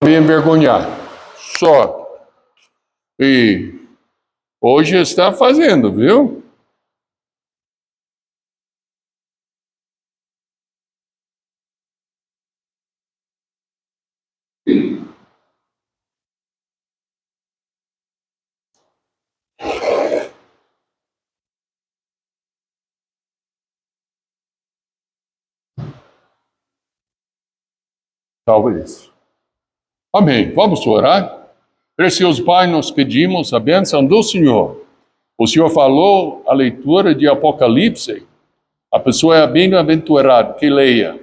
Me envergonhar. Só. E hoje está fazendo, viu? Talvez. Amém. Vamos orar? Precioso Pai, nós pedimos a bênção do Senhor. O Senhor falou a leitura de Apocalipse. A pessoa é bem-aventurada que leia.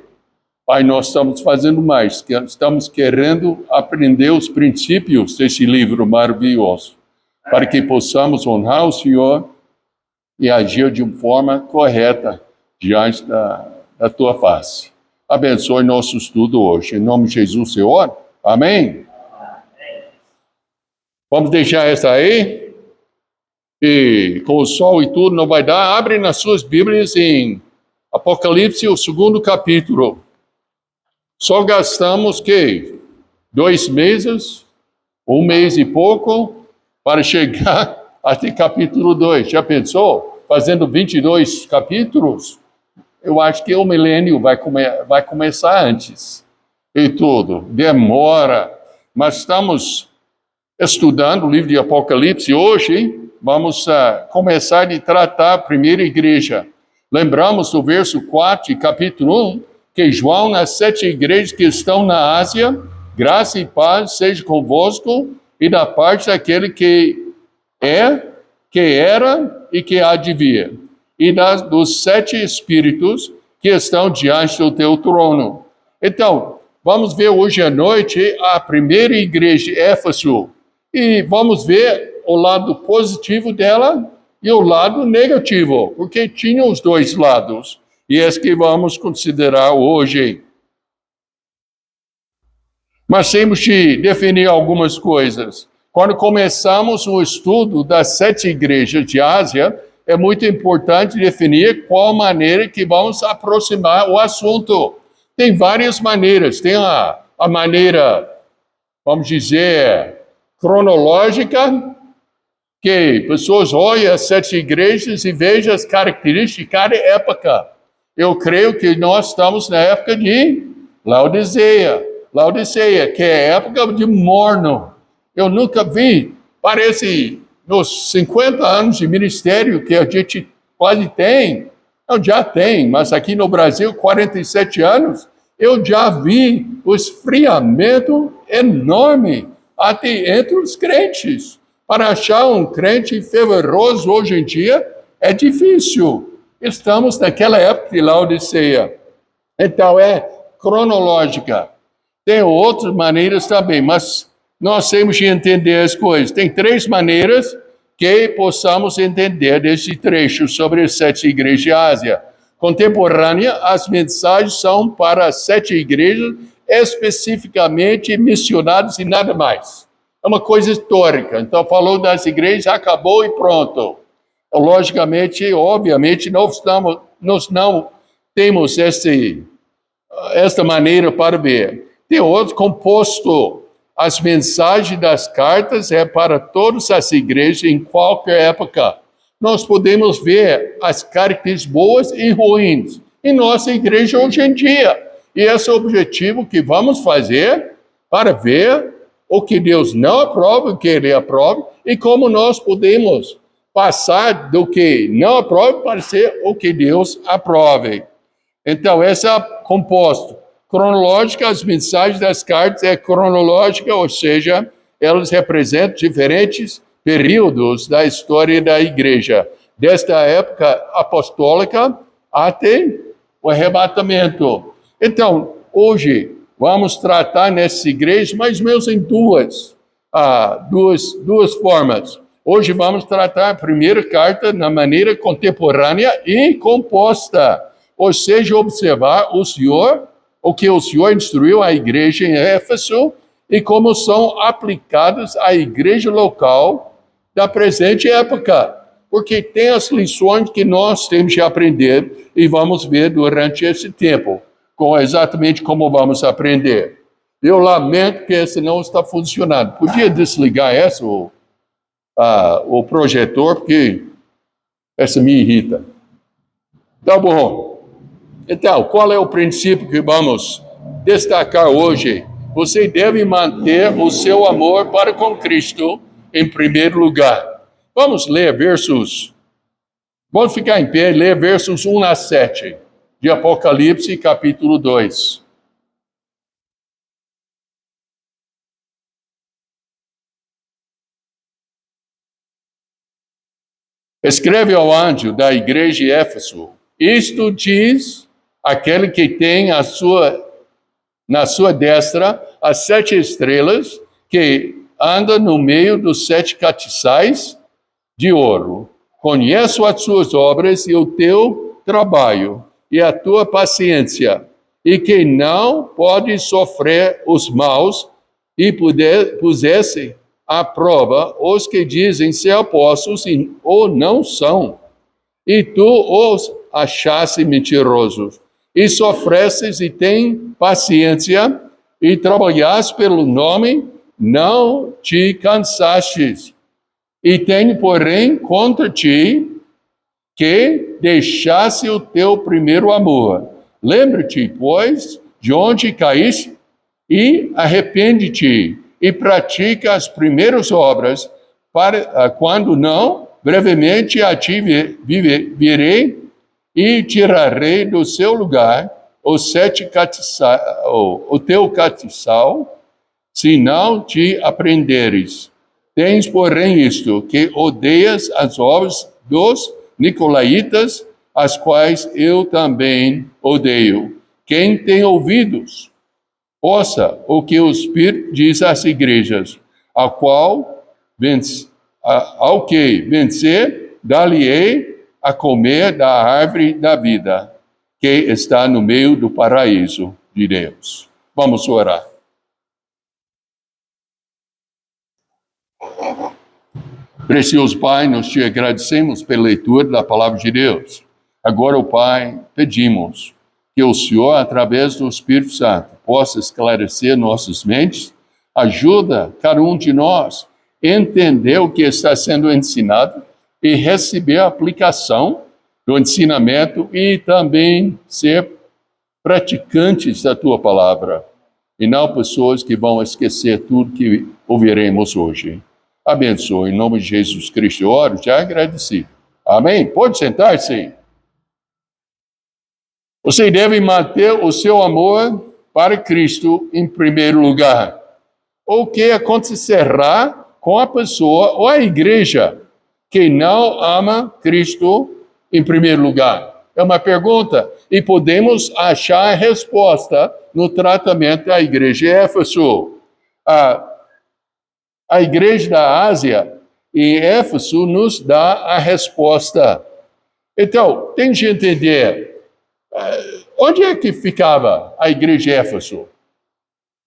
Pai, nós estamos fazendo mais. Estamos querendo aprender os princípios desse livro maravilhoso, para que possamos honrar o Senhor e agir de uma forma correta diante da Tua face. Abençoe nosso estudo hoje. Em nome de Jesus, Senhor. Amém? Vamos deixar essa aí. E com o sol e tudo não vai dar. Abre nas suas Bíblias em Apocalipse, o 2º capítulo. Só gastamos, 2 meses, 1 mês e pouco, para chegar até capítulo 2. Já pensou? Fazendo 22 capítulos? Eu acho que o milênio vai começar antes. E tudo. Demora. Mas estamos estudando o livro de Apocalipse. Hoje vamos começar a tratar a primeira igreja. Lembramos do verso 4 de capítulo 1, que João, nas 7 igrejas que estão na Ásia, graça e paz seja convosco, e da parte daquele que é, que era e que há de vir, e dos 7 espíritos que estão diante do teu trono. Então, vamos ver hoje à noite a primeira igreja de Éfeso, e vamos ver o lado positivo dela e o lado negativo, porque tinha os dois lados, e é que vamos considerar hoje. Mas temos de definir algumas coisas. Quando começamos o estudo das 7 igrejas de Ásia, é muito importante definir qual maneira que vamos aproximar o assunto. Tem várias maneiras. Tem a maneira, vamos dizer, cronológica, que pessoas olham as 7 igrejas e vejam as características de cada época. Eu creio que nós estamos na época de Laodiceia, que é a época de morno. Eu nunca vi, parece, nos 50 anos de ministério que a gente quase tem, eu já tenho, mas aqui no Brasil, 47 anos, eu já vi o esfriamento enorme até entre os crentes. Para achar um crente fervoroso hoje em dia é difícil. Estamos naquela época de Laodiceia. Então é cronológica. Tem outras maneiras também, mas nós temos de entender as coisas. Tem 3 maneiras que possamos entender desse trecho sobre as 7 igrejas de Ásia. Contemporânea, as mensagens são para as 7 igrejas especificamente missionadas e nada mais. É uma coisa histórica. Então, falou das igrejas, acabou e pronto. Logicamente, obviamente, nós não temos esta maneira para ver. Tem outro composto. As mensagens das cartas é para todas as igrejas em qualquer época. Nós podemos ver as características boas e ruins em nossa igreja hoje em dia. E esse é o objetivo que vamos fazer para ver o que Deus não aprova, o que Ele aprova, e como nós podemos passar do que não aprova para ser o que Deus aprove. Então, esse é composto. Cronológica, as mensagens das cartas é cronológica, ou seja, elas representam diferentes períodos da história da igreja, desta época apostólica até o arrebatamento. Então, hoje, vamos tratar nessa igreja mais ou menos em duas formas. Hoje vamos tratar a primeira carta na maneira contemporânea e composta, ou seja, observar o que o Senhor instruiu à igreja em Éfeso e como são aplicadas à igreja local da presente época, porque tem as lições que nós temos de aprender e vamos ver durante esse tempo, exatamente como vamos aprender. Eu lamento que esse não está funcionando. Podia desligar essa, o projetor, porque essa me irrita. Tá bom. Então, qual é o princípio que vamos destacar hoje? Você deve manter o seu amor para com Cristo em primeiro lugar. Vamos ler versos. Vamos ficar em pé e ler versos 1 a 7 de Apocalipse, capítulo 2. Escreve ao anjo da igreja de Éfeso: isto diz aquele que tem na sua destra as 7 estrelas, que anda no meio dos 7 castiçais de ouro. Conheço as suas obras e o teu trabalho e a tua paciência, e que não pode sofrer os maus, e pusesse à prova os que dizem ser apóstolos ou não são, e tu os achaste mentirosos, e sofrestes e tem paciência, e trabalhaste pelo nome, não te cansastes. E tenho, porém, contra ti, que deixasse o teu primeiro amor. Lembra-te, pois, de onde caíste, e arrepende-te, e pratica as primeiras obras, para quando não, brevemente a ti virei, e tirarei do seu lugar o teu castiçal, se não te aprenderes. Tens, porém, isto, que odeias as obras dos nicolaítas, as quais eu também odeio. Quem tem ouvidos, ouça o que o Espírito diz às igrejas, ao que vencer, dar-lhe-ei a comer da árvore da vida, que está no meio do paraíso de Deus. Vamos orar. Precioso Pai, nós te agradecemos pela leitura da palavra de Deus. Agora, ó Pai, pedimos que o Senhor, através do Espírito Santo, possa esclarecer nossas mentes, ajuda cada um de nós a entender o que está sendo ensinado e receber a aplicação do ensinamento e também ser praticantes da Tua palavra, e não pessoas que vão esquecer tudo que ouviremos hoje. Abençoe, em nome de Jesus Cristo, eu oro, já agradecido. Amém? Pode sentar-se. Você deve manter o seu amor para Cristo em primeiro lugar. O que acontecerá com a pessoa ou a igreja que não ama Cristo em primeiro lugar? É uma pergunta, e podemos achar a resposta no tratamento da igreja de Éfeso. A igreja da Ásia em Éfeso nos dá a resposta. Então, tem que entender, onde é que ficava a igreja de Éfeso?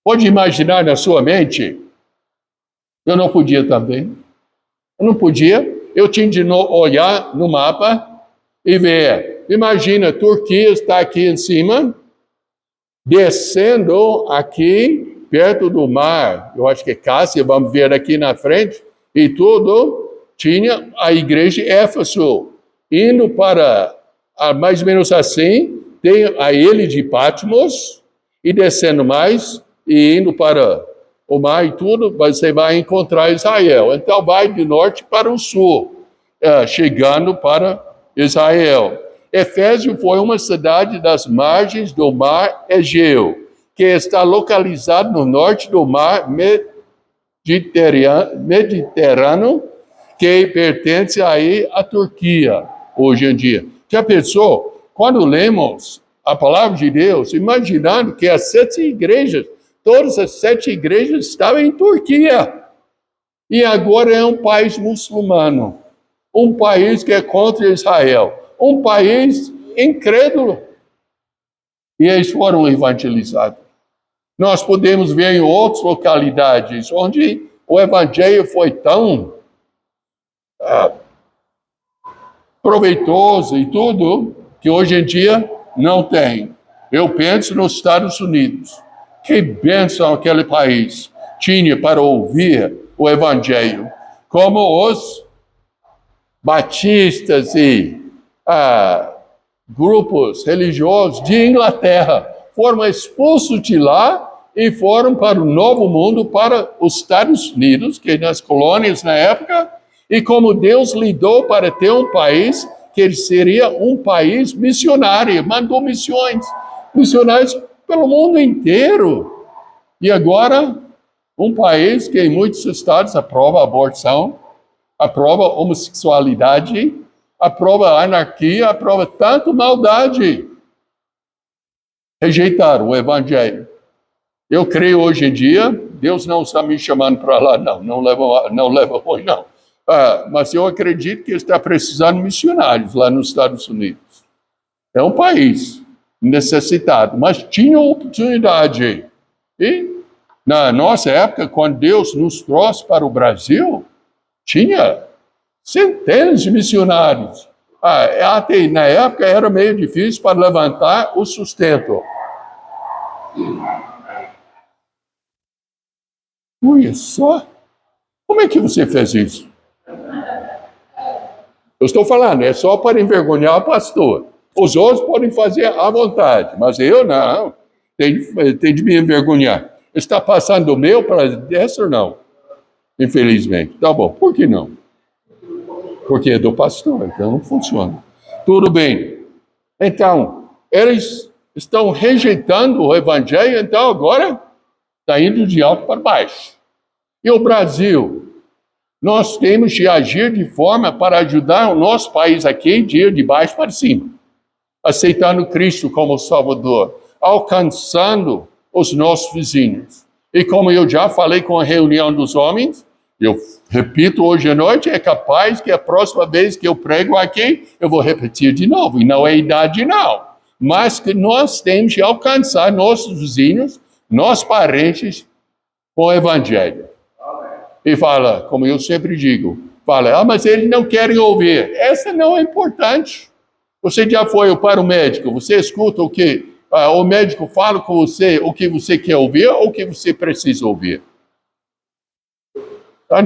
Pode imaginar na sua mente? Eu não podia também. Eu não podia. Eu tinha de olhar no mapa e ver. Imagina, a Turquia está aqui em cima, descendo aqui, perto do mar, eu acho que é Cássia, vamos ver aqui na frente, e tudo, tinha a igreja de Éfeso, indo para, mais ou menos assim, tem a ilha de Patmos, e descendo mais, e indo para o mar e tudo, você vai encontrar Israel. Então vai de norte para o sul, chegando para Israel. Éfeso foi uma cidade das margens do mar Egeu, que está localizado no norte do mar Mediterrâneo, que pertence aí à Turquia, hoje em dia. Já pensou, quando lemos a palavra de Deus, imaginando que as 7 igrejas, todas as 7 igrejas estavam em Turquia, e agora é um país muçulmano, um país que é contra Israel, um país incrédulo, e eles foram evangelizados. Nós podemos ver em outras localidades onde o evangelho foi tão proveitoso e tudo, que hoje em dia não tem. Eu penso nos Estados Unidos. Que bênção aquele país tinha para ouvir o Evangelho. Como os batistas e grupos religiosos de Inglaterra foram expulsos de lá e foram para o Novo Mundo, para os Estados Unidos, que nas colônias na época, e como Deus lidou para ter um país que ele seria um país missionário, mandou missionários pelo mundo inteiro. E agora, um país que em muitos estados aprova a aborção, aprova a homossexualidade, aprova a anarquia, aprova tanto maldade. Rejeitaram o Evangelho. Eu creio hoje em dia, Deus não está me chamando para lá, não leva ruim, não. Mas eu acredito que está precisando de missionários lá nos Estados Unidos. É um país necessitado, mas tinha oportunidade. E na nossa época, quando Deus nos trouxe para o Brasil, tinha centenas de missionários. Até na época era meio difícil para levantar o sustento. Olha só, como é que você fez isso? Eu estou falando, é só para envergonhar o pastor. Os outros podem fazer à vontade, mas eu não. Tem de me envergonhar. Está passando do meu para dessa ou não? Infelizmente. Tá bom, por que não? Porque é do pastor, então não funciona. Tudo bem. Então, eles estão rejeitando o Evangelho, então agora está indo de alto para baixo. E o Brasil? Nós temos de agir de forma para ajudar o nosso país aqui de ir de baixo para cima. Aceitando Cristo como Salvador. Alcançando os nossos vizinhos. E como eu já falei com a reunião dos homens, eu repito hoje à noite, é capaz que a próxima vez que eu prego aqui, eu vou repetir de novo. E não é idade não. Mas que nós temos de alcançar nossos vizinhos, nossos parentes, com o Evangelho. E fala, como eu sempre digo, mas eles não querem ouvir. Essa não é importante. Você já foi para o médico, você escuta o que o médico fala com você, o que você quer ouvir ou o que você precisa ouvir.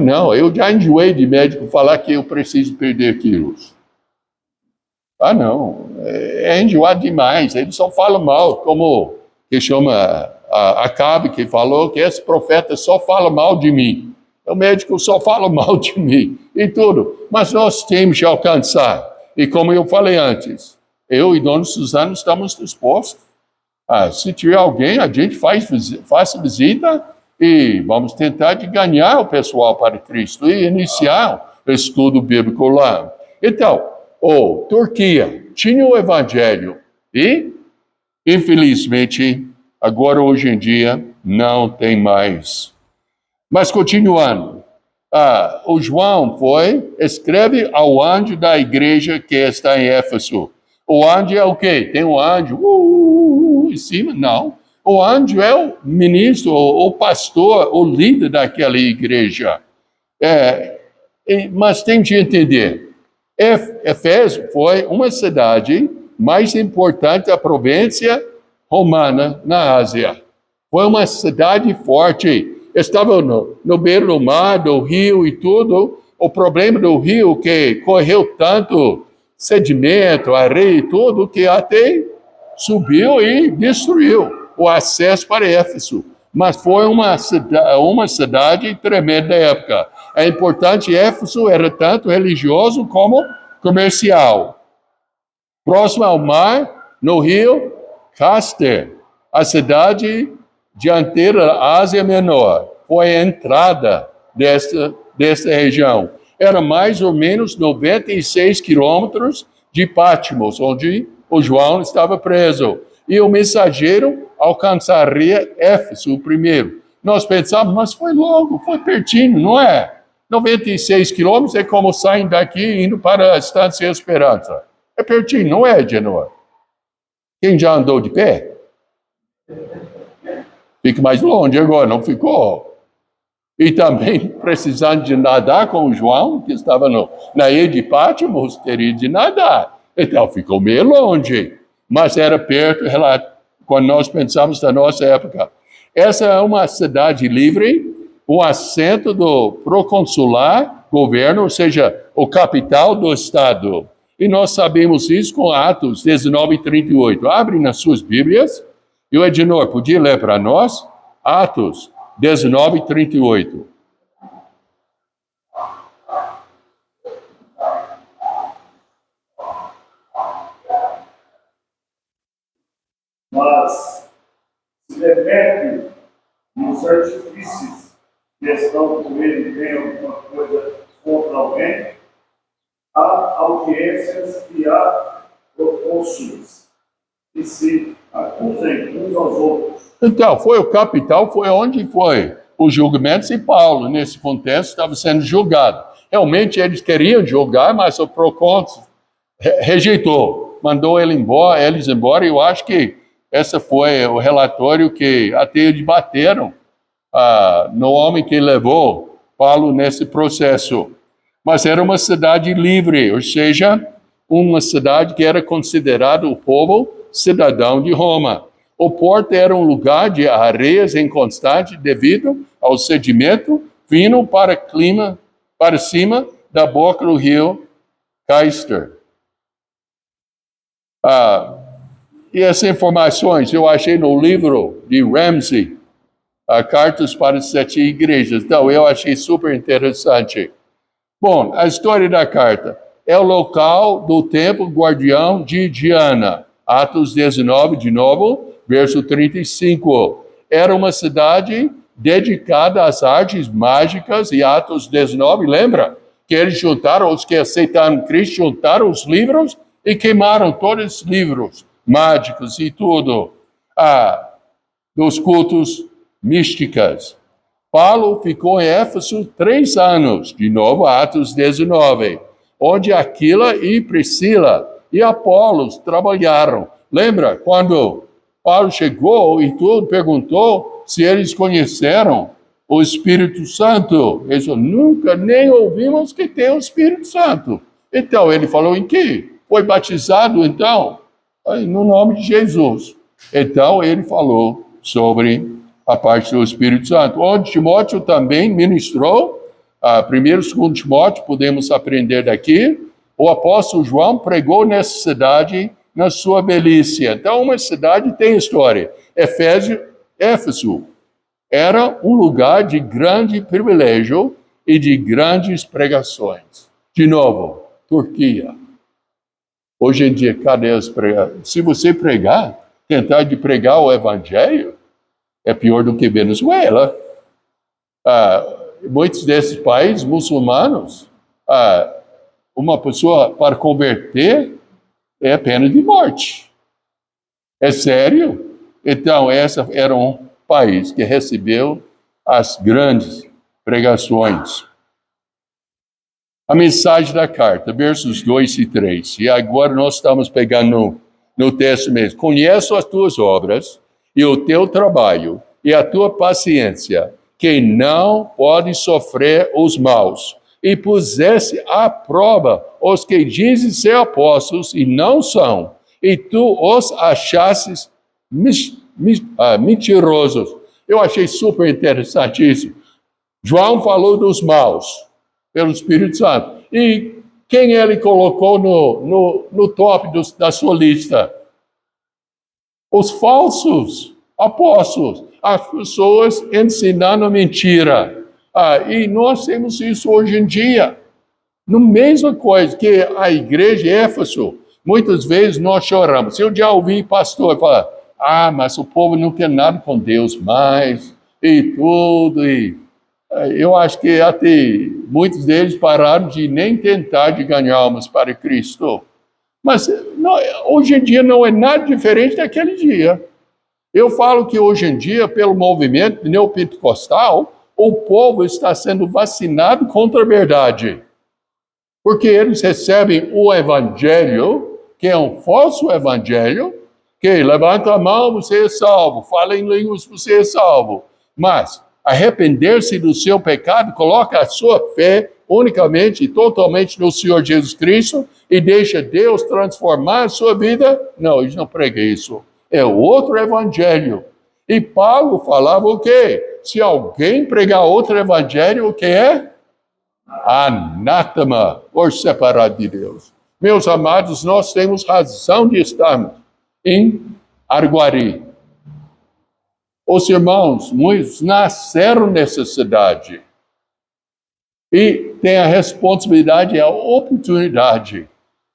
Não, eu já enjoei de médico falar que eu preciso perder quilos. Não, é enjoado demais, ele só fala mal, como que chama Acabe, que falou que esse profeta só fala mal de mim. O médico só fala mal de mim e tudo. Mas nós temos de alcançar. E como eu falei antes, eu e Dona Suzana estamos dispostos. Se tiver alguém, a gente faça visita e vamos tentar de ganhar o pessoal para Cristo e iniciar o estudo bíblico lá. Então, Turquia tinha o Evangelho e, infelizmente, agora hoje em dia, não tem mais. Mas continuando, o João escreve ao anjo da igreja que está em Éfeso. O anjo é o quê? Tem um anjo em cima? Não. O anjo é o ministro, o pastor, o líder daquela igreja. Mas tem que entender, Éfeso foi uma cidade mais importante da província romana na Ásia. Foi uma cidade forte. Estava no beiro do mar, do rio e tudo. O problema do rio que correu tanto sedimento, areia e tudo, que até subiu e destruiu o acesso para Éfeso. Mas foi uma cidade tremenda da época. É importante, Éfeso era tanto religioso como comercial. Próximo ao mar, no rio Cáster, a cidade dianteira da Ásia Menor, foi a entrada dessa região. Era mais ou menos 96 quilômetros de Patmos, onde o João estava preso. E o mensageiro alcançaria Éfeso primeiro. Nós pensamos, mas foi logo, foi pertinho, não é? 96 quilômetros é como saem daqui indo para a Estância Esperança. É pertinho, não é, Genor? Quem já andou de pé? Fica mais longe agora, não ficou? E também, precisando de nadar com o João, que estava na ilha de Patmos, teria de nadar. Então, ficou meio longe. Mas era perto, quando nós pensamos da nossa época. Essa é uma cidade livre, um assento do proconsular, governo, ou seja, o capital do estado. E nós sabemos isso com Atos 19 e 38. Abre nas suas Bíblias. E o Ednor, podia ler para nós? Atos 19 e 38. Mas se repete nos artifícios que estão com ele tem alguma coisa contra alguém, há audiências e há procônsules que se acusem uns aos outros. Então, foi o capital, foi onde foi os julgamentos, e Paulo, nesse contexto, estava sendo julgado. Realmente eles queriam julgar, mas o procônsul rejeitou, mandou eles embora, e eu acho que esse foi o relatório que até eles bateram no homem que levou Paulo nesse processo. Mas era uma cidade livre, ou seja, uma cidade que era considerada o povo cidadão de Roma. O porto era um lugar de areias inconstante devido ao sedimento vindo para cima da boca do rio Caister. E essas informações eu achei no livro de Ramsey, Cartas para as 7 Igrejas. Então, eu achei super interessante. Bom, a história da carta é o local do templo guardião de Diana. Atos 19, de novo, verso 35. Era uma cidade dedicada às artes mágicas, e Atos 19, lembra? Que eles juntaram, os que aceitaram Cristo, juntaram os livros e queimaram todos os livros mágicos e tudo, dos cultos místicas. Paulo ficou em Éfeso 3 anos, de novo Atos 19, onde Aquila e Priscila e Apolos trabalharam. Lembra quando Paulo chegou e tudo, perguntou se eles conheceram o Espírito Santo? Eles falaram, nunca nem ouvimos que tem o Espírito Santo. Então ele falou, em que? Foi batizado então? No nome de Jesus. Então ele falou sobre a parte do Espírito Santo. Onde Timóteo também ministrou, 1º e 2º Timóteo, podemos aprender daqui. O apóstolo João pregou nessa cidade na sua velhice. Então, uma cidade tem história. Éfeso era um lugar de grande privilégio e de grandes pregações. De novo, Turquia. Hoje em dia, cadê as pregações? Se você tentar de pregar o evangelho, é pior do que Venezuela. Muitos desses países muçulmanos, uma pessoa para converter é pena de morte. É sério? Então, esse era um país que recebeu as grandes pregações. A mensagem da carta, versos 2 e 3. E agora nós estamos pegando no texto mesmo. Conheço as tuas obras e o teu trabalho e a tua paciência, que não pode sofrer os maus, e pusesse à prova os que dizem ser apóstolos e não são, e tu os achasses mentirosos. Eu achei super interessante isso. João falou dos maus, pelo Espírito Santo. E quem ele colocou no top da sua lista? Os falsos apóstolos, as pessoas ensinando mentira. E nós temos isso hoje em dia. No mesma coisa que a igreja de Éfeso, muitas vezes nós choramos. Eu já ouvi pastor falar, mas o povo não quer nada com Deus mais, e tudo. Eu acho que até muitos deles pararam de nem tentar de ganhar almas para Cristo. Mas hoje em dia não é nada diferente daquele dia. Eu falo que hoje em dia, pelo movimento neopentecostal, o povo está sendo vacinado contra a verdade. Porque eles recebem o evangelho, que é um falso evangelho, que levanta a mão, você é salvo, fala em línguas, você é salvo. Mas arrepender-se do seu pecado, coloca a sua fé unicamente e totalmente no Senhor Jesus Cristo e deixa Deus transformar a sua vida. Não, eles não pregam isso. É outro evangelho. E Paulo falava o quê? Se alguém pregar outro evangelho, o que é? Anátema, por separado de Deus. Meus amados, nós temos razão de estarmos em Araguari. Os irmãos, muitos nasceram nessa cidade e têm a responsabilidade e a oportunidade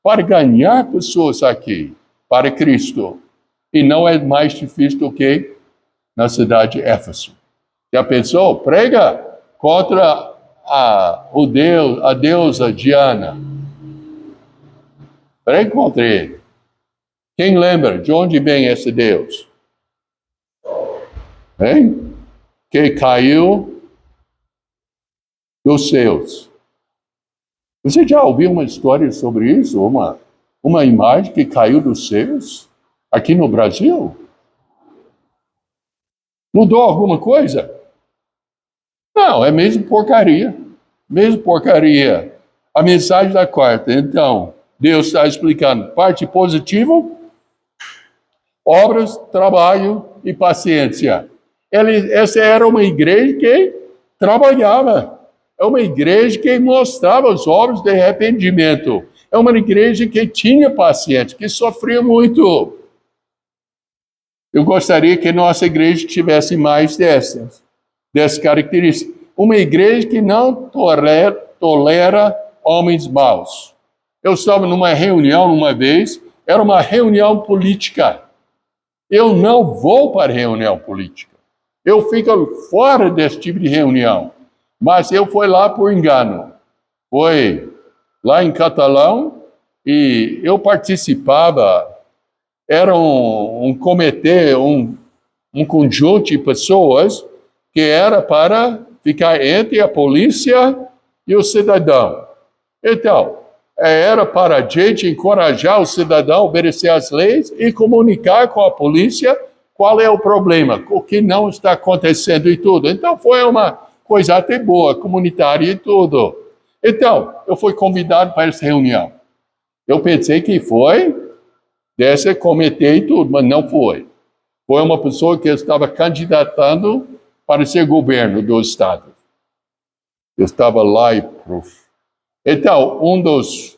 para ganhar pessoas aqui para Cristo. E não é mais difícil do que na cidade de Éfeso. Já pensou? Prega contra a deusa Diana. Prega contra ele. Quem lembra de onde vem esse Deus? Hein? Que caiu dos céus. Você já ouviu uma história sobre isso? Uma imagem que caiu dos céus? Aqui no Brasil? Mudou alguma coisa? Não, é mesmo porcaria. Mesmo porcaria. A mensagem da quarta, então, Deus está explicando. Parte positiva, obras, trabalho e paciência. Essa era uma igreja que trabalhava. É uma igreja que mostrava as obras de arrependimento. É uma igreja que tinha paciência, que sofria muito. Eu gostaria que nossa igreja tivesse mais dessas características. Uma igreja que não tolera homens maus. Eu estava numa reunião uma vez, era uma reunião política. Eu não vou para reunião política. Eu fico fora desse tipo de reunião. Mas eu fui lá por engano. Foi lá em Catalão e eu participava. Era um comitê, um conjunto de pessoas que era para ficar entre a polícia e o cidadão. Então, era para a gente encorajar o cidadão a obedecer às leis e comunicar com a polícia qual é o problema, o que não está acontecendo e tudo. Então, foi uma coisa até boa, comunitária e tudo. Então, eu fui convidado para essa reunião. Eu pensei que foi desse comitê e tudo, mas não foi. Foi uma pessoa que estava candidatando para ser governo do estado. Eu estava lá e... Então, um dos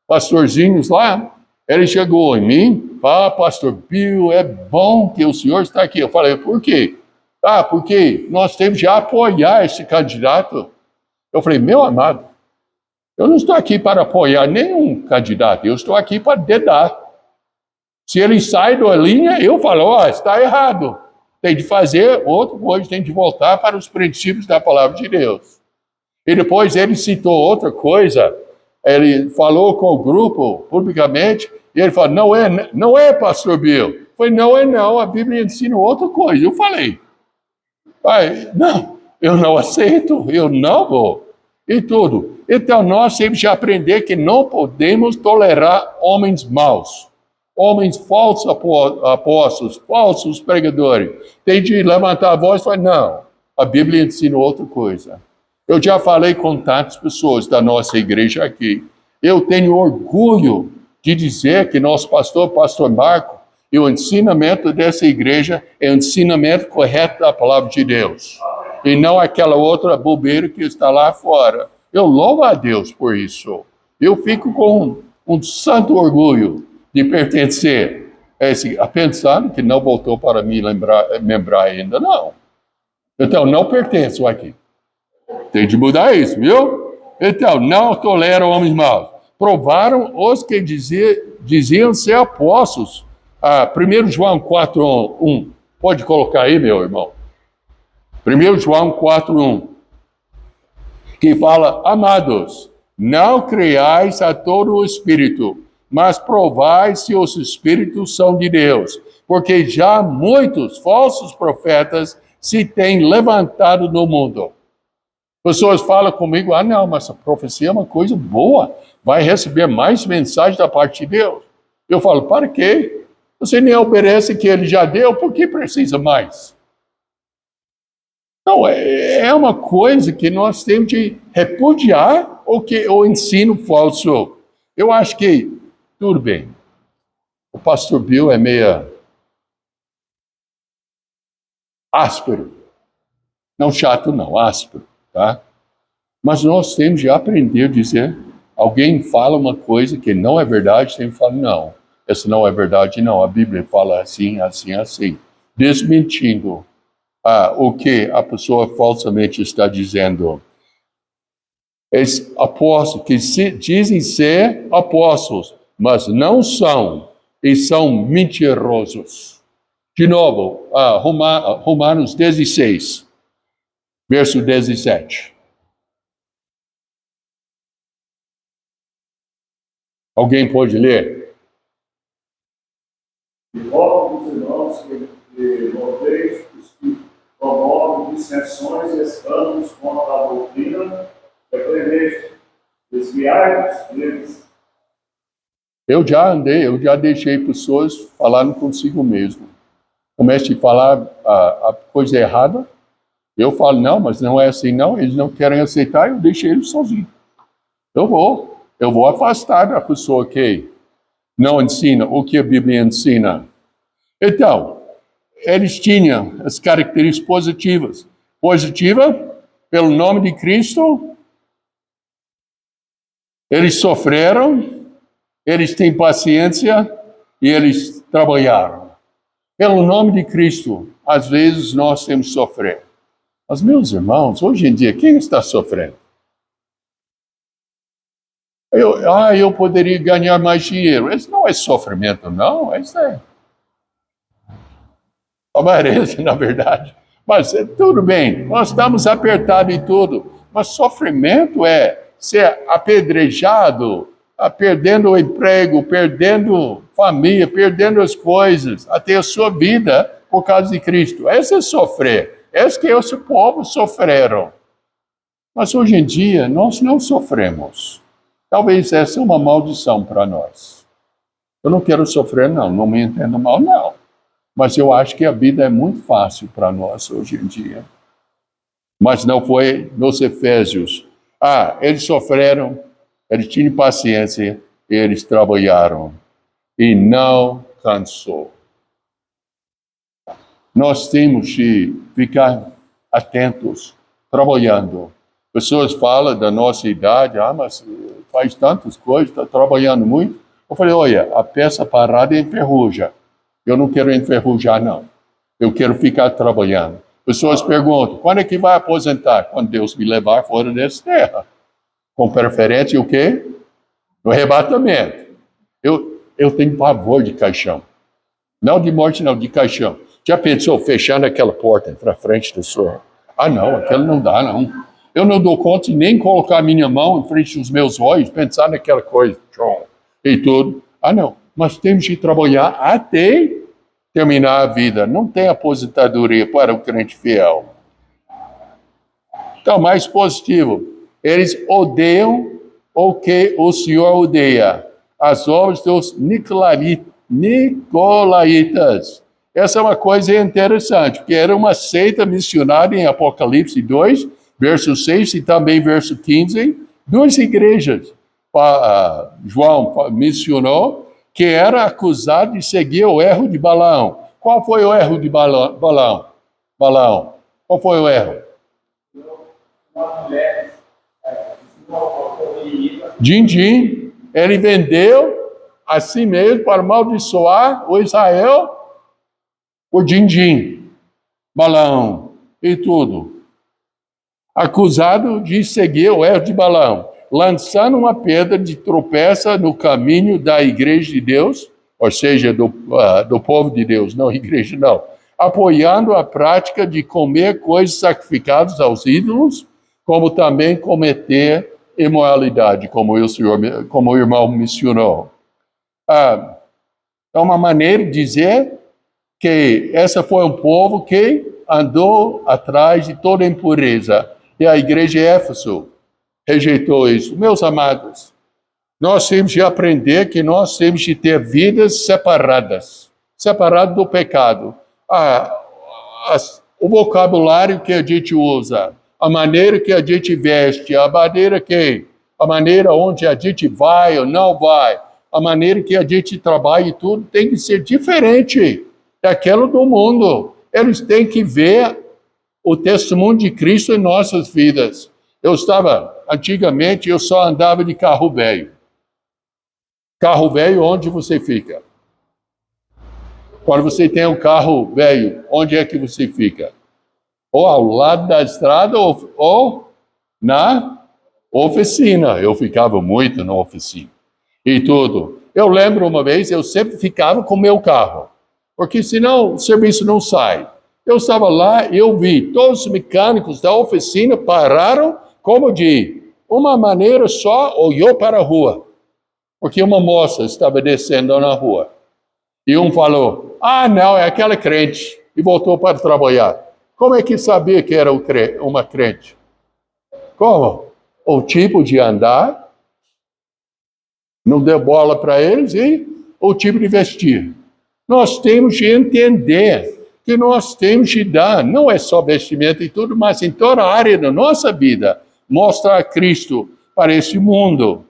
pastorzinhos lá, ele chegou em mim, pastor Bill, é bom que o senhor está aqui. Eu falei, por quê? Porque nós temos que apoiar esse candidato. Eu falei, meu amado, eu não estou aqui para apoiar nenhum candidato, eu estou aqui para dedar. Se ele sai da linha, eu falo, está errado. Tem de fazer outra coisa, tem de voltar para os princípios da palavra de Deus. E depois ele citou outra coisa, ele falou com o grupo publicamente, e ele falou, não é, pastor Bill. Eu falei, não, a Bíblia ensina outra coisa. Eu falei, não, eu não aceito, eu não vou. E tudo. Então nós temos de aprender que não podemos tolerar homens maus. Homens falsos apóstolos, falsos pregadores. Tem de levantar a voz e falar, não, a Bíblia ensina outra coisa. Eu já falei com tantas pessoas da nossa igreja aqui. Eu tenho orgulho de dizer que nosso pastor Marco, e o ensinamento dessa igreja é o ensinamento correto da palavra de Deus. E não aquela outra bobeira que está lá fora. Eu louvo a Deus por isso. Eu fico com um santo orgulho de pertencer a pensando que não voltou para me lembrar ainda, não. Então, não pertenço aqui. Tem de mudar isso, viu? Então, não tolera homens maus. Provaram os que diziam ser apóstolos. 1 João 4:1. Pode colocar aí, meu irmão. 1 João 4:1. Que fala, amados, não creiais a todo o espírito, mas provai se os espíritos são de Deus, porque já muitos falsos profetas se têm levantado no mundo. Pessoas falam comigo, não, mas a profecia é uma coisa boa, vai receber mais mensagem da parte de Deus. Eu falo, para quê? Você nem obedece que ele já deu, por que precisa mais? Então, é uma coisa que nós temos de repudiar o ensino falso. Eu acho que, tudo bem, o pastor Bill é áspero. Não chato, não, áspero, tá? Mas nós temos de aprender a dizer, alguém fala uma coisa que não é verdade, tem que falar, não, essa não é verdade, não. A Bíblia fala assim, assim, assim. Desmentindo o que a pessoa falsamente está dizendo. Esses apóstolos que dizem ser apóstolos, mas não são, e são mentirosos. De novo, Romanos 16, verso 17. Alguém pode ler? E rogo os irmãos que noteis os que promovem dissensões e escândalos contra a doutrina, desviai-vos deles. Eu já deixei pessoas falando consigo mesmo. Comece a falar a coisa errada, eu falo, não, mas não é assim não, eles não querem aceitar, eu deixei eles sozinhos. Eu vou afastar da pessoa que não ensina o que a Bíblia ensina. Então, eles tinham as características positivas. Positiva, pelo nome de Cristo, eles sofreram, eles têm paciência e eles trabalharam. Pelo nome de Cristo, às vezes nós temos que sofrer. Mas, meus irmãos, hoje em dia, quem está sofrendo? Eu poderia ganhar mais dinheiro. Isso não é sofrimento, não. Isso é amareza, na verdade. Mas tudo bem, nós estamos apertados em tudo. Mas sofrimento é ser apedrejado, perdendo o emprego, perdendo família, perdendo as coisas, até a sua vida por causa de Cristo. Esse é sofrer. Esse que esse povo sofreram. Mas hoje em dia, nós não sofremos. Talvez essa é uma maldição para nós. Eu não quero sofrer, não me entenda mal, não. Mas eu acho que a vida é muito fácil para nós hoje em dia. Mas não foi nos Efésios. Eles sofreram, eles tinham paciência, eles trabalharam. E não cansou. Nós temos de ficar atentos, trabalhando. Pessoas falam da nossa idade, mas faz tantas coisas, está trabalhando muito. Eu falei, olha, a peça parada enferruja. Eu não quero enferrujar, não. Eu quero ficar trabalhando. Pessoas perguntam, quando é que vai aposentar? Quando Deus me levar fora dessa terra. Com preferência o quê? No arrebatamento. Eu tenho pavor de caixão. Não de morte, não, de caixão. Já pensou fechando aquela porta para frente do senhor? Não, aquela não dá, não. Eu não dou conta de nem colocar a minha mão em frente dos meus olhos, pensar naquela coisa, e tudo. Não, mas temos de trabalhar até terminar a vida. Não tem aposentadoria para o crente fiel. Então, mais positivo. Eles odeiam o que o Senhor odeia. As obras dos Nicolaitas. Essa é uma coisa interessante, porque era uma seita missionária em Apocalipse 2, verso 6 e também verso 15, duas igrejas. João mencionou que era acusado de seguir o erro de Balaão. Qual foi o erro de Balaão? Qual foi o erro? Din-din, ele vendeu a si mesmo para amaldiçoar o Israel por din-din, Balaão e tudo. Acusado de seguir o erro de Balaão, lançando uma pedra de tropeça no caminho da igreja de Deus, ou seja, do povo de Deus, não igreja não, apoiando a prática de comer coisas sacrificadas aos ídolos, como também cometer imoralidade, como o irmão mencionou. É uma maneira de dizer que esse foi um povo que andou atrás de toda impureza. E a igreja de Éfeso rejeitou isso. Meus amados, nós temos de aprender que nós temos de ter vidas separadas do pecado. O vocabulário que a gente usa, a maneira que a gente veste, a maneira onde a gente vai ou não vai, a maneira que a gente trabalha e tudo tem que ser diferente daquela do mundo. Eles têm que ver o testemunho de Cristo em nossas vidas. Antigamente, eu só andava de carro velho. Carro velho, onde você fica? Quando você tem um carro velho, onde é que você fica? Ou ao lado da estrada ou na oficina. Eu ficava muito na oficina. E tudo. Eu lembro uma vez, eu sempre ficava com o meu carro. Porque senão o serviço não sai. Eu estava lá e eu vi todos os mecânicos da oficina pararam, como de uma maneira só, olhou para a rua. Porque uma moça estava descendo na rua. E um falou, não, é aquela crente. E voltou para trabalhar. Como é que sabia que era uma crente? Como? O tipo de andar, não deu bola para eles, e o tipo de vestir. Nós temos de entender que nós temos de dar, não é só vestimenta e tudo, mas em toda a área da nossa vida, mostrar Cristo para esse mundo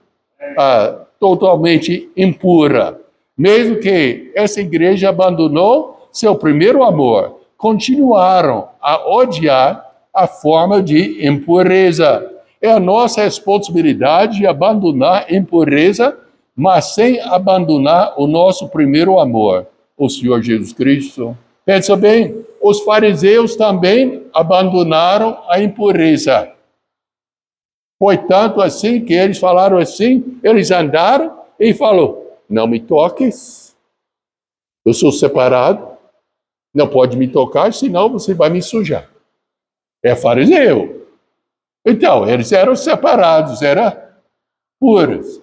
totalmente impura. Mesmo que essa igreja abandonou seu primeiro amor, continuaram a odiar a forma de impureza. É a nossa responsabilidade abandonar a impureza, mas sem abandonar o nosso primeiro amor, o Senhor Jesus Cristo. Pensa bem, os fariseus também abandonaram a impureza. Foi tanto assim que eles falaram assim, eles andaram e falou, não me toques, eu sou separado, não pode me tocar, senão você vai me sujar. É fariseu. Então, eles eram separados, eram puros,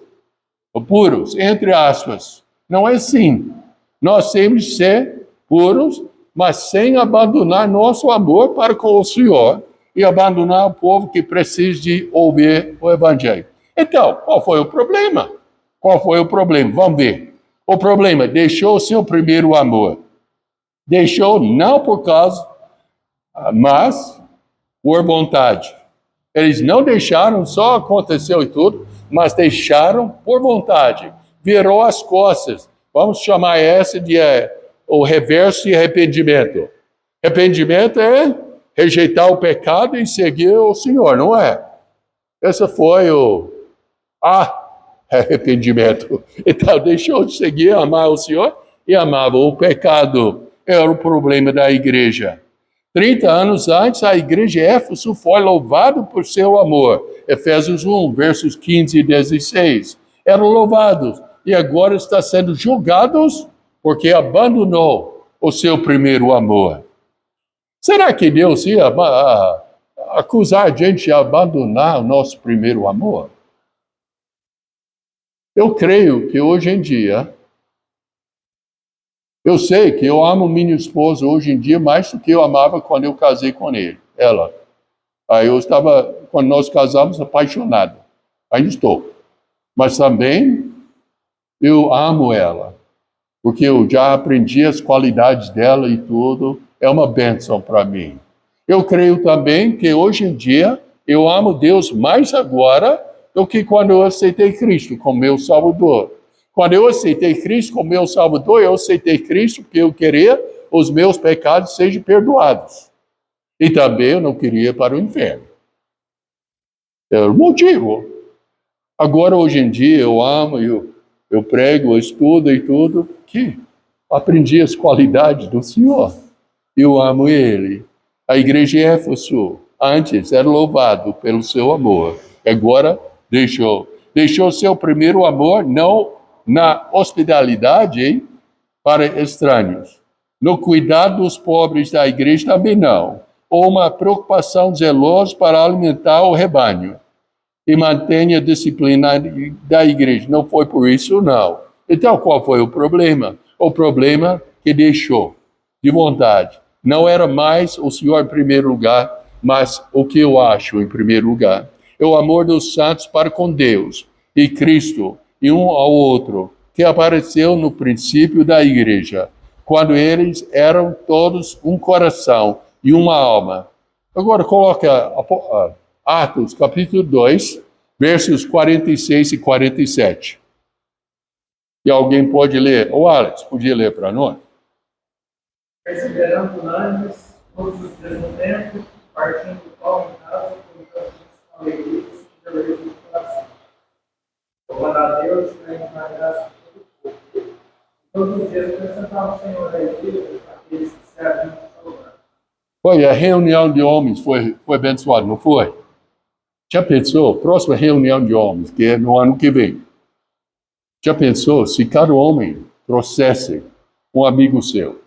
entre aspas. Não é assim. Nós temos de ser puros, mas sem abandonar nosso amor para com o Senhor e abandonar o povo que precisa de ouvir o Evangelho. Então, qual foi o problema? Qual foi o problema? Vamos ver. O problema, deixou o seu primeiro amor. Deixou não por causa, mas por vontade. Eles não deixaram, só aconteceu e tudo, mas deixaram por vontade. Virou as costas. Vamos chamar essa de o reverso de arrependimento. Arrependimento é rejeitar o pecado e seguir o Senhor, não é? Esse foi o arrependimento. Então, deixou de seguir, amar o Senhor e amava o pecado. Era o problema da igreja. 30 anos antes, a igreja de Éfeso foi louvada por seu amor. Efésios 1, versos 15 e 16. Eram louvados e agora está sendo julgados porque abandonou o seu primeiro amor. Será que Deus ia acusar a gente de abandonar o nosso primeiro amor? Eu creio que hoje em dia, eu sei que eu amo minha esposa hoje em dia mais do que eu amava quando eu casei com ela. Aí eu estava, quando nós casamos, apaixonado. Ainda estou. Mas também eu amo ela, porque eu já aprendi as qualidades dela e tudo. É uma bênção para mim. Eu creio também que hoje em dia eu amo Deus mais agora do que quando eu aceitei Cristo como meu Salvador. Quando eu aceitei Cristo como meu Salvador, eu aceitei Cristo porque eu queria os meus pecados sejam perdoados. E também eu não queria ir para o inferno. Era o motivo. Agora, hoje em dia, eu amo, eu prego, eu estudo e tudo, que aprendi as qualidades do Senhor. Eu amo Ele. A igreja de Éfeso, antes, era louvado pelo seu amor. Agora, deixou seu primeiro amor, não na hospitalidade para estranhos. No cuidado dos pobres da igreja também não. Ou uma preocupação zelosa para alimentar o rebanho. E mantenha a disciplina da igreja. Não foi por isso, não. Então, qual foi o problema? O problema que deixou de vontade. Não era mais o Senhor em primeiro lugar, mas o que eu acho em primeiro lugar. É o amor dos santos para com Deus e Cristo e um ao outro, que apareceu no princípio da igreja, quando eles eram todos um coração e uma alma. Agora coloca Atos, capítulo 2, versos 46 e 47. E alguém pode ler? O Alex, podia ler para nós? perseverando unânimes, todos os dias no templo, partindo do pão em casa, comentando com alegria e sem dolores no coração. Louvando a Deus, crendo na graça de todo o povo. Todos os dias apresentava o Senhor à igreja, aqueles que se haviam salvado. Foi a reunião de homens, foi abençoado, não foi? Já pensou? Próxima reunião de homens, que é no ano que vem. Já pensou se cada homem trouxesse um amigo seu?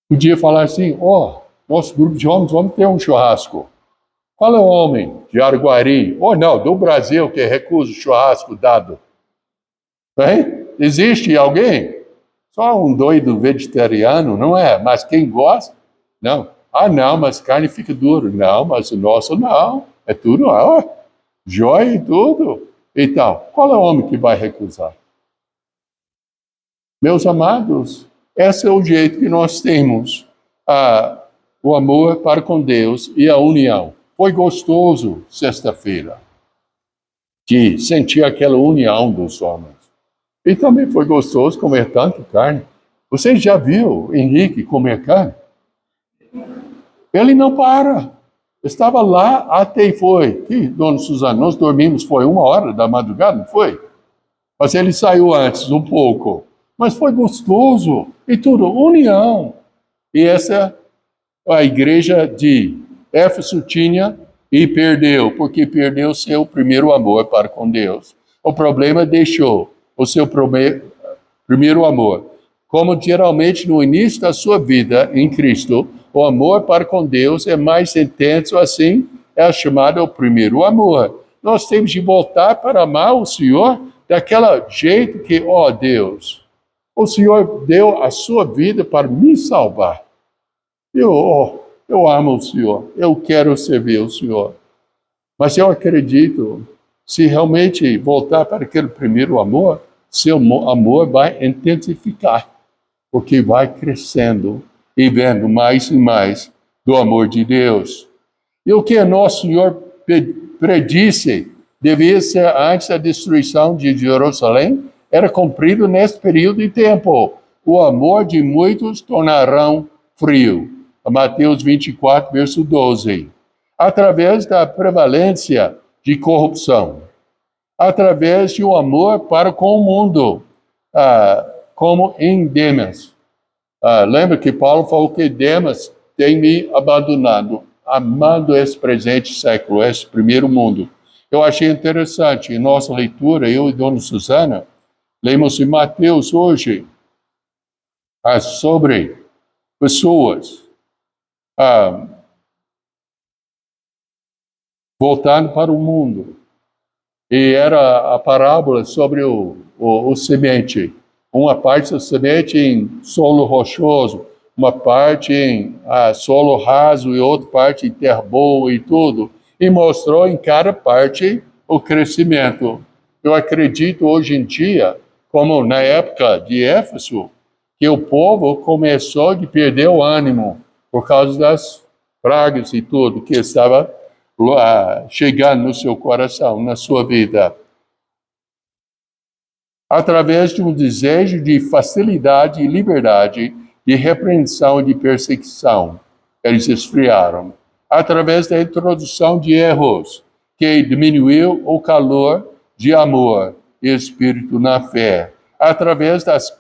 Podia falar assim, nosso grupo de homens, vamos ter um churrasco. Qual é o homem de Araguari? Não, do Brasil, que recusa o churrasco dado. Bem, existe alguém? Só um doido vegetariano, não é? Mas quem gosta? Não. Não, mas carne fica dura. Não, mas o nosso não. É tudo, jóia e tudo. Então, qual é o homem que vai recusar? Meus amados, esse é o jeito que nós temos o amor para com Deus e a união. Foi gostoso sexta-feira de sentir aquela união dos homens. E também foi gostoso comer tanta carne. Você já viu Henrique comer carne? Ele não para. Estava lá até dona Suzana, nós dormimos, foi 1h da madrugada, não foi? Mas ele saiu antes, um pouco. Mas foi gostoso. E tudo, união. E essa a igreja de Éfeso tinha e perdeu, porque perdeu seu primeiro amor para com Deus. O problema deixou o seu primeiro amor. Como geralmente no início da sua vida em Cristo, o amor para com Deus é mais intenso, assim é chamado o primeiro amor. Nós temos de voltar para amar o Senhor daquele jeito que, Deus, o Senhor deu a sua vida para me salvar. Eu amo o Senhor, eu quero servir o Senhor. Mas eu acredito, se realmente voltar para aquele primeiro amor, seu amor vai intensificar, porque vai crescendo e vendo mais e mais do amor de Deus. E o que nosso Senhor predisse devia ser antes da destruição de Jerusalém, era cumprido nesse período de tempo. O amor de muitos tornarão frio. Mateus 24, verso 12. Através da prevalência de corrupção. Através de um amor para com o mundo, como em Demas. Lembra que Paulo falou que Demas tem me abandonado, amando esse presente século, esse primeiro mundo. Eu achei interessante, em nossa leitura, eu e Dona Suzana, lemos em Mateus hoje, sobre pessoas voltando para o mundo. E era a parábola sobre o semente. Uma parte da semente em solo rochoso, uma parte em solo raso e outra parte em terra boa e tudo. E mostrou em cada parte o crescimento. Eu acredito hoje em dia, como na época de Éfeso, que o povo começou a perder o ânimo por causa das pragas e tudo que estava chegando no seu coração, na sua vida. Através de um desejo de facilidade e liberdade, de repreensão e de perseguição, eles esfriaram. Através da introdução de erros, que diminuiu o calor de amor e espírito na fé. Através das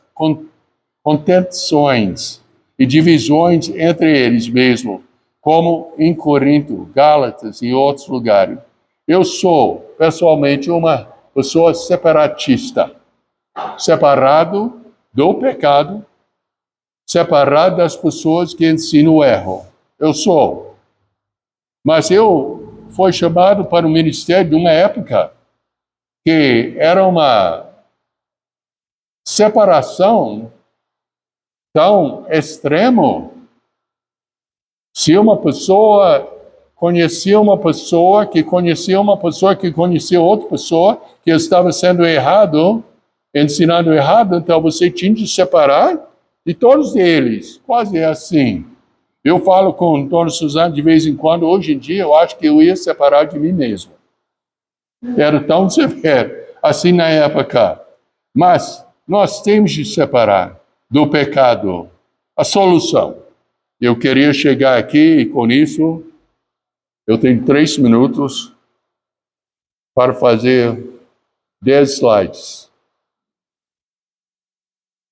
contenções e divisões entre eles mesmos, como em Corinto, Gálatas e outros lugares. Eu sou, pessoalmente, uma pessoa separatista, separado do pecado, separado das pessoas que ensinam o erro. Eu sou. Mas eu fui chamado para o ministério de uma época que era uma separação tão extrema. Se uma pessoa conhecia uma pessoa que conhecia uma pessoa que conhecia outra pessoa que estava sendo errado, ensinando errado, então você tinha de separar de todos eles. Quase é assim. Eu falo com Dona Suzana de vez em quando, hoje em dia, eu acho que eu ia separar de mim mesmo. Era tão severo, assim na época. Mas nós temos de separar. do pecado. A solução. Eu queria chegar aqui e com isso eu tenho 3 minutos para fazer 10 slides.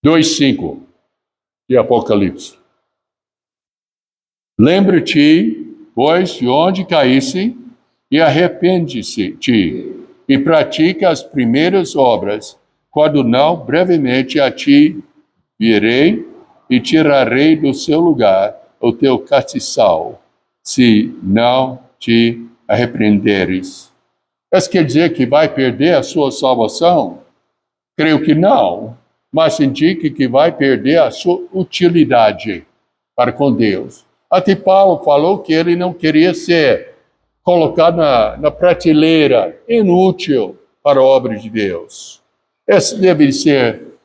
2:5 de Apocalipse. Lembra-te, pois, de onde caísse, e arrepende-te, e pratica as primeiras obras, quando não, brevemente a ti virei e tirarei do seu lugar o teu castiçal, se não te arrependeres. Isso quer dizer que vai perder a sua salvação? Creio que não, mas indica que vai perder a sua utilidade para com Deus. Até Paulo falou que ele não queria ser colocado na prateleira, inútil para a obra de Deus. Essa deve ser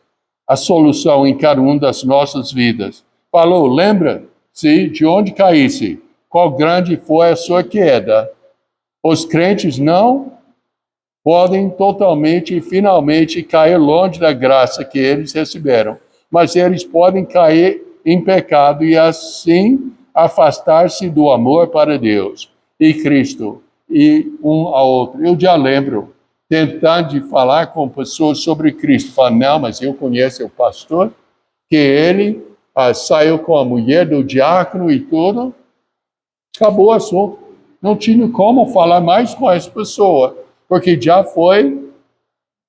a solução em cada uma das nossas vidas. Falou, lembra-se de onde caísse, qual grande foi a sua queda. Os crentes não podem totalmente e finalmente cair longe da graça que eles receberam, mas eles podem cair em pecado e assim afastar-se do amor para Deus e Cristo e um ao outro. Eu já lembro, tentando falar com pessoas sobre Cristo, falando, não, mas eu conheço o pastor, que ele saiu com a mulher do diácono e tudo, acabou o assunto. Não tinha como falar mais com essa pessoa, porque já foi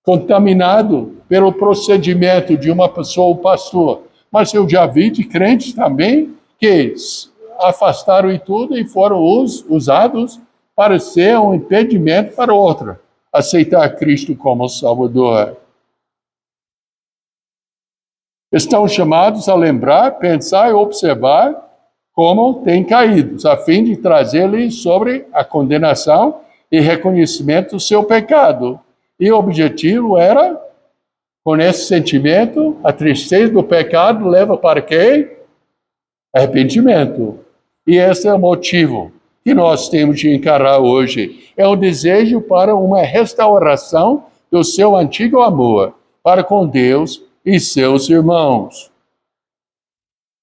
contaminado pelo procedimento de uma pessoa, o pastor. Mas eu já vi de crentes também que afastaram e tudo e foram usados para ser um impedimento para outra aceitar Cristo como Salvador. Estão chamados a lembrar, pensar e observar como têm caído, a fim de trazer-lhes sobre a condenação e reconhecimento do seu pecado. E o objetivo era, com esse sentimento, a tristeza do pecado leva para quê? Arrependimento. E esse é o motivo que nós temos de encarar hoje. É um desejo para uma restauração do seu antigo amor para com Deus e seus irmãos.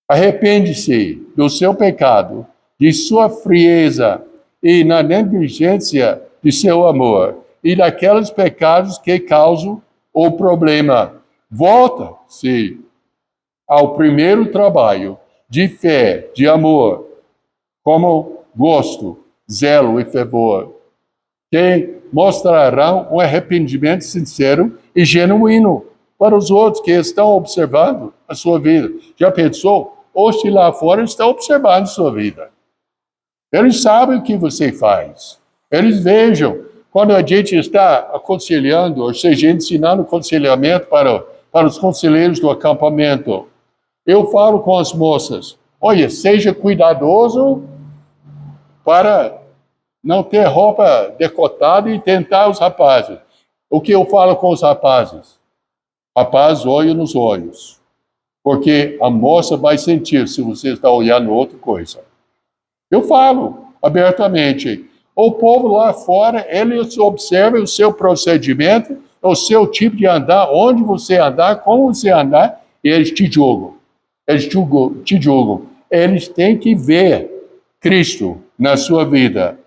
Arrepende-se do seu pecado, de sua frieza e na negligência de seu amor e daqueles pecados que causam o problema. Volta-se ao primeiro trabalho de fé, de amor, como gosto, zelo e fervor, que mostrarão um arrependimento sincero e genuíno para os outros que estão observando a sua vida. Já pensou? Hoje lá fora estão observando a sua vida. Eles sabem o que você faz. Eles vejam. Quando a gente está aconselhando, ou seja, ensinando aconselhamento para os conselheiros do acampamento, eu falo com as moças, olha, seja cuidadoso para não ter roupa decotada e tentar os rapazes. O que eu falo com os rapazes? Rapaz, olho nos olhos. Porque a moça vai sentir se você está olhando outra coisa. Eu falo abertamente. O povo lá fora, eles observam o seu procedimento, o seu tipo de andar, onde você andar, como você andar, e eles te julgam. Eles te julgam. Eles têm que ver Cristo na sua vida.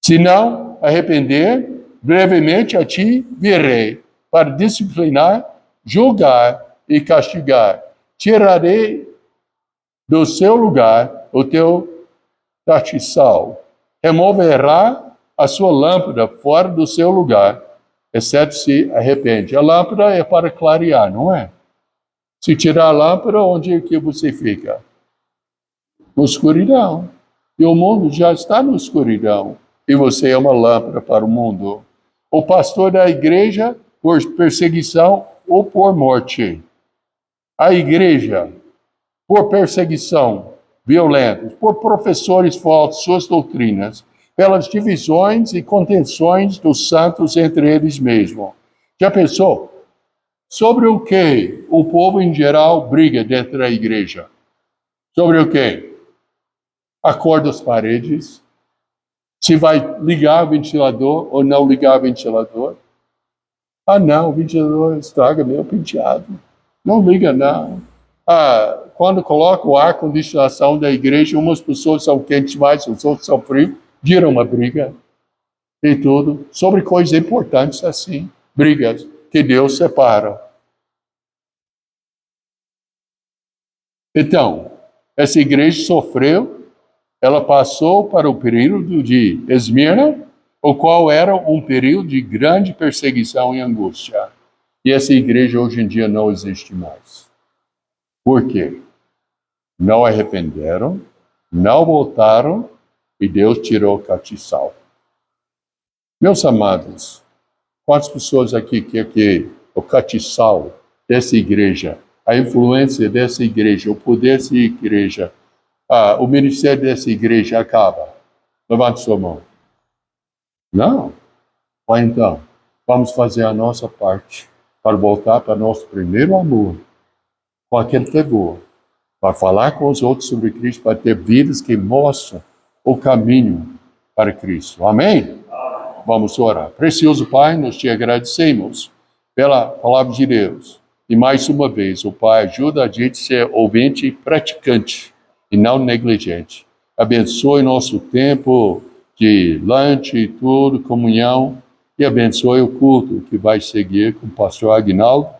Se não arrepender, brevemente a ti virei, para disciplinar, julgar e castigar. Tirarei do seu lugar o teu castiçal. Removerá a sua lâmpada fora do seu lugar, exceto se arrepende. A lâmpada é para clarear, não é? Se tirar a lâmpada, onde é que você fica? Na escuridão. E o mundo já está na escuridão. E você é uma lâmpada para o mundo. O pastor da igreja, por perseguição ou por morte. A igreja, por perseguição violenta, por professores falsos, suas doutrinas, pelas divisões e contenções dos santos entre eles mesmos. Já pensou? Sobre o que o povo em geral briga dentro da igreja? Sobre o que? A cor das paredes, se vai ligar o ventilador ou não ligar o ventilador. Ah, não, o ventilador estraga meu penteado. Não liga, não. Quando coloca o ar-condicionação da igreja, umas pessoas são quentes mais, os outros são frios, vira uma briga e tudo, sobre coisas importantes assim, brigas que Deus separa. Então, essa igreja sofreu, ela passou para o período de Esmirna, o qual era um período de grande perseguição e angústia. E essa igreja hoje em dia não existe mais. Por quê? Não arrependeram, não voltaram e Deus tirou o castiçal. Meus amados, quantas pessoas aqui querem que o castiçal dessa igreja, a influência dessa igreja, o poder dessa igreja, o ministério dessa igreja acaba? Levante sua mão. Não. Ou então, vamos fazer a nossa parte para voltar para nosso primeiro amor, com aquele temor, para falar com os outros sobre Cristo, para ter vidas que mostram o caminho para Cristo. Amém? Vamos orar. Precioso Pai, nós te agradecemos pela palavra de Deus. E mais uma vez, o Pai ajuda a gente a ser ouvinte e praticante, e não negligente. Abençoe nosso tempo de lanche e tudo, comunhão, e abençoe o culto que vai seguir com o pastor Aguinaldo,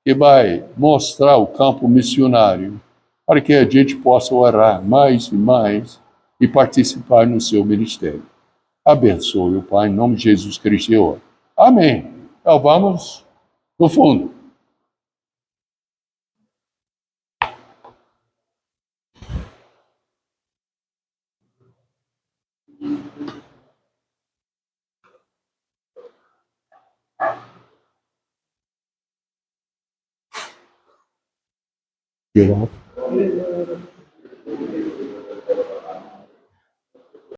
que vai mostrar o campo missionário, para que a gente possa orar mais e mais e participar no seu ministério. Abençoe o Pai, em nome de Jesus Cristo. Amém. Então vamos no fundo. Get off.